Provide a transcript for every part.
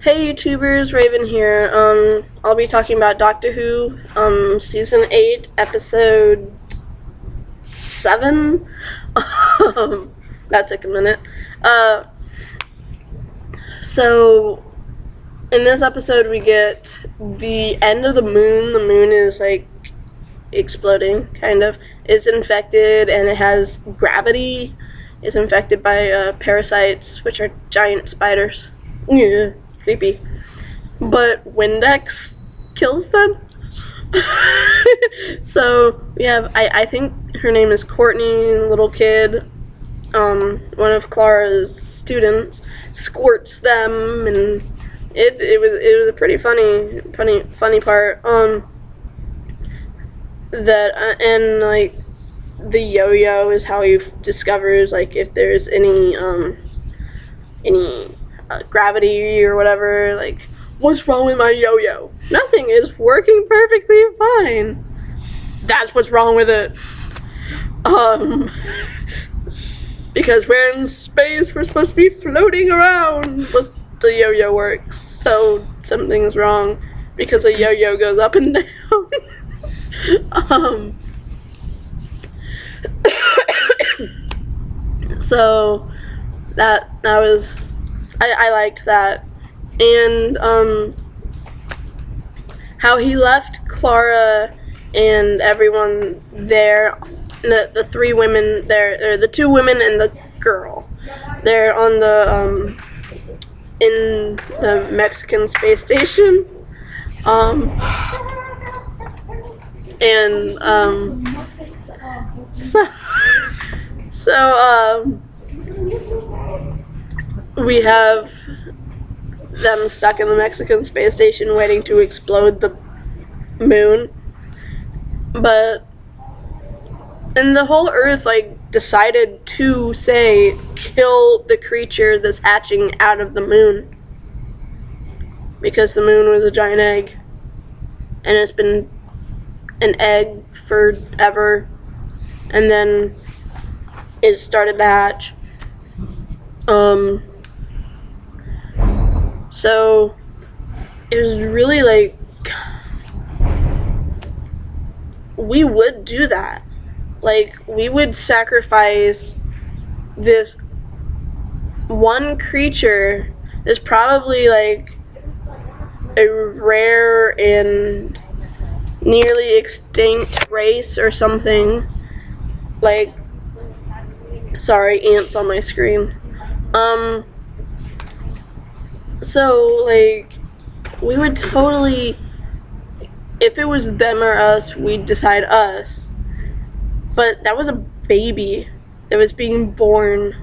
Hey YouTubers, Raven here. I'll be talking about Doctor Who, season 8, episode 7. That took a minute. Uh, so in this episode we get the end of the moon. The moon is like exploding, kind of. It's infected and it has gravity. It's infected by parasites, which are giant spiders. Yeah, creepy. But Windex kills them. So we have, I think her name is Courtney, little kid. One of Clara's students squirts them, and it was a pretty funny part. That and like the yo-yo is how he discovers like if there's any gravity or whatever. Like, what's wrong with my yo-yo? Nothing, is working perfectly fine. That's what's wrong with it. Because we're in space, we're supposed to be floating around, but the yo-yo works, so something's wrong because a yo-yo goes up and down. So that was, I liked that. And how he left Clara and everyone there, the three women there, or the two women and the girl, they're on the in the Mexican space station, and so we have them stuck in the Mexican space station waiting to explode the moon. But and the whole Earth like decided to say kill the creature that's hatching out of the moon, because the moon was a giant egg and it's been an egg forever, and then it started to hatch. So it was really like, we would do that. Like, we would sacrifice this one creature that's probably like a rare and nearly extinct race or something. Like, sorry, ants on my screen. So, like, we would totally, if it was them or us, we'd decide us. But that was a baby that was being born,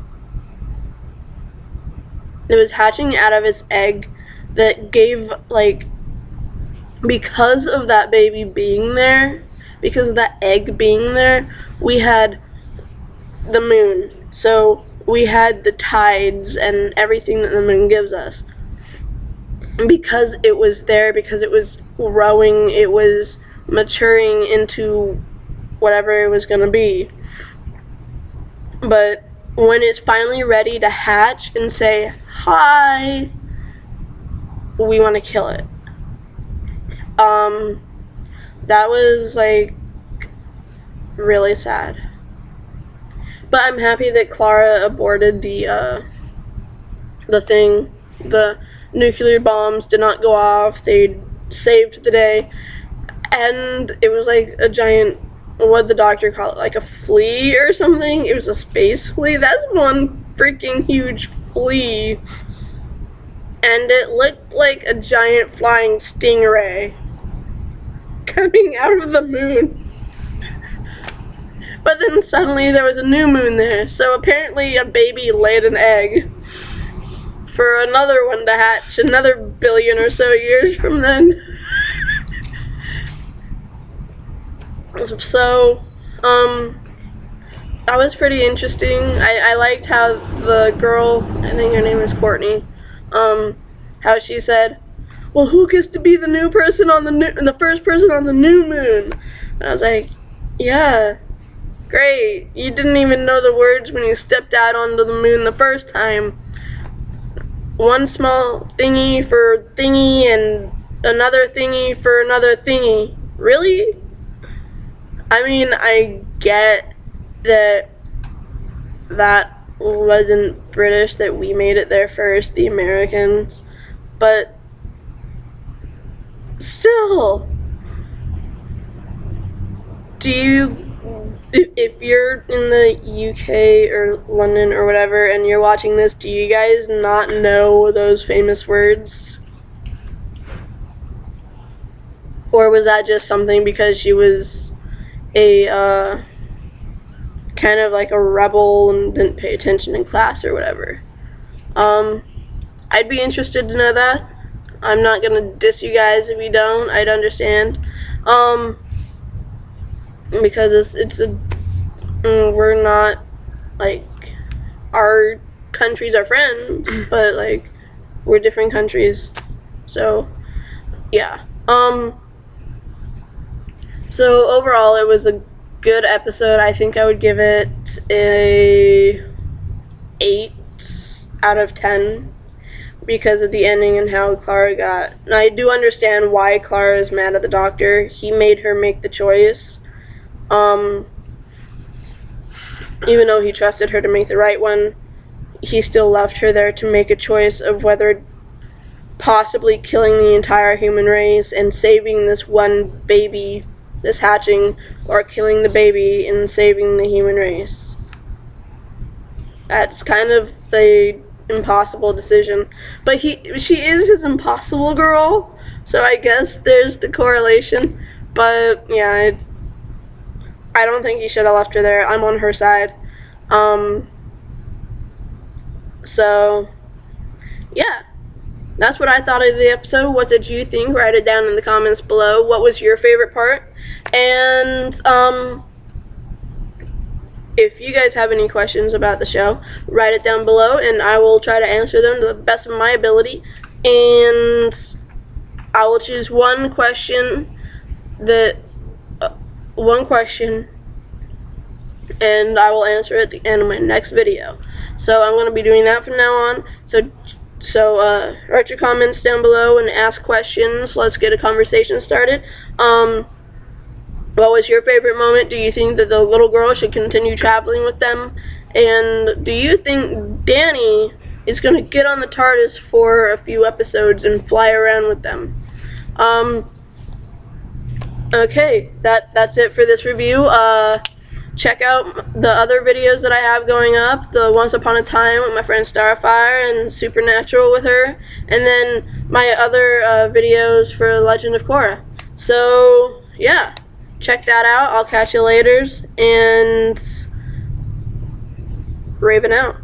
that was hatching out of its egg, that gave, like, because of that baby being there, because of that egg being there, we had the moon. So we had the tides and everything that the moon gives us. Because it was there, because it was growing, it was maturing into whatever it was going to be. But when it's finally ready to hatch and say, hi, we want to kill it. That was like really sad. But I'm happy that Clara aborted the thing. The nuclear bombs did not go off. They saved the day. And it was like a giant, what'd the doctor call it, like a flea or something? It was a space flea. That's one freaking huge flea. And it looked like a giant flying stingray coming out of the moon. But then suddenly there was a new moon there, so apparently a baby laid an egg for another one to hatch another billion or so years from then. So, that was pretty interesting. I liked how the girl, I think her name is Courtney, how she said, well, who gets to be the new person on the first person on the new moon? And I was like, yeah, great. You didn't even know the words when you stepped out onto the moon the first time. one small thingy for thingy and another thingy for another thingy. Really? I mean, I get that wasn't British, that we made it there first, the Americans, but still, if you're in the UK or London or whatever and you're watching this, do you guys not know those famous words? Or was that just something because she was a kind of like a rebel and didn't pay attention in class or whatever? I'd be interested to know that. I'm not gonna diss you guys if you don't. I'd understand. Because we're not, like, our countries are friends, but, like, we're different countries. So, yeah. So overall, it was a good episode. I think I would give it a 8 out of 10 because of the ending and how Clara got. And I do understand why Clara is mad at the doctor. He made her make the choice. Even though he trusted her to make the right one, he still left her there to make a choice of whether possibly killing the entire human race and saving this one baby, this hatching, or killing the baby and saving the human race. That's kind of the impossible decision. But she is his impossible girl, so I guess there's the correlation. But yeah, I don't think he should have left her there. I'm on her side. So yeah, that's what I thought of the episode. What did you think? Write it down in the comments below. What was your favorite part? And if you guys have any questions about the show, write it down below and I will try to answer them to the best of my ability. And I will choose one question and I will answer it at the end of my next video. So I'm going to be doing that from now on. So write your comments down below and ask questions. Let's get a conversation started. What was your favorite moment? Do you think that the little girl should continue traveling with them? And do you think Danny is going to get on the TARDIS for a few episodes and fly around with them? Okay, that's it for this review. Check out the other videos that I have going up. The Once Upon a Time with my friend Starfire and Supernatural with her. And then my other videos for Legend of Korra. So, yeah. Check that out. I'll catch you later. And Raven out.